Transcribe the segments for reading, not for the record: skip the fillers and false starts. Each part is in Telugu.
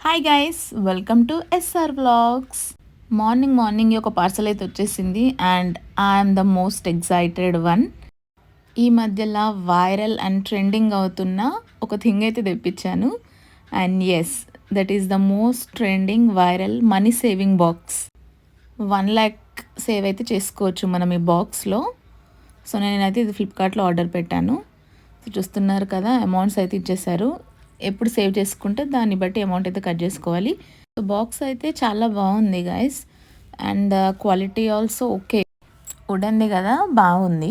Hi guys, welcome to SR vlogs. Morning ఒక పార్సల్ అయితే వచ్చేసింది and I'm the most excited one. ఈ మధ్యలో వైరల్ అండ్ ట్రెండింగ్ అవుతున్న ఒక థింగ్ అయితే తెప్పించాను. And yes, that is the most trending viral money saving box. 1 lakh save అయితే చేసుకోవచ్చు మనం ఈ బాక్స్లో. సో నేనైతే ఇది ఫ్లిప్కార్ట్లో ఆర్డర్ పెట్టాను. సో చూస్తున్నారు కదా, అమౌంట్స్ అయితే ఇచ్చేసారు. ఎప్పుడు సేవ్ చేసుకుంటే దాన్ని బట్టి అమౌంట్ అయితే కట్ చేసుకోవాలి. సో బాక్స్ అయితే చాలా బాగుంది guys, and quality also okay. వుడంది కదా, బాగుంది.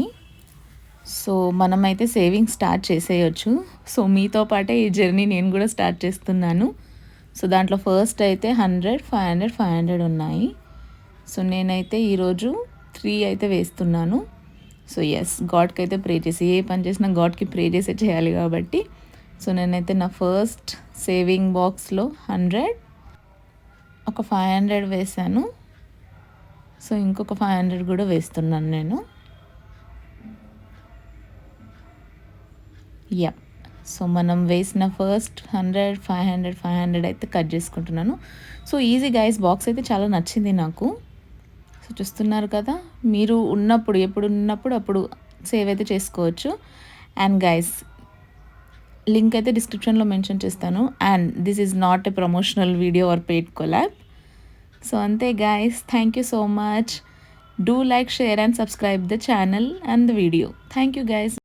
సో మనమైతే సేవింగ్ స్టార్ట్ చేసేయచ్చు. సో మీతో పాటే ఈ జర్నీ నేను కూడా స్టార్ట్ చేస్తున్నాను. సో దాంట్లో ఫస్ట్ అయితే 100, 500, 500 ఉన్నాయి. సో నేనైతే ఈరోజు 3 అయితే వేస్తున్నాను. సో ఎస్, గాడ్కి అయితే ప్రే చేసి, ఏ పని చేసినా గాడ్కి ప్రే చేసే చేయాలి కాబట్టి. సో నేనైతే నా ఫస్ట్ సేవింగ్ బాక్స్లో 100, ఒక 500 వేసాను. సో ఇంకొక 500 కూడా వేస్తున్నాను నేను. యా, సో మనం వేసిన ఫస్ట్ 100, 500, 500 అయితే కట్ చేసుకుంటున్నాను. సో ఈజీ గైస్, బాక్స్ అయితే చాలా నచ్చింది నాకు. సో చూస్తున్నారు కదా, మీరు ఉన్నప్పుడు, ఎప్పుడు ఉన్నప్పుడు అప్పుడు సేవ్ అయితే చేసుకోవచ్చు. అండ్ గైస్, లింక్ అయితే డిస్క్రిప్షన్లో మెన్షన్ చేస్తాను. And this is not a promotional video or paid collab. So అంతే guys, thank you so much. Do like, share and subscribe the channel and the video. Thank you guys.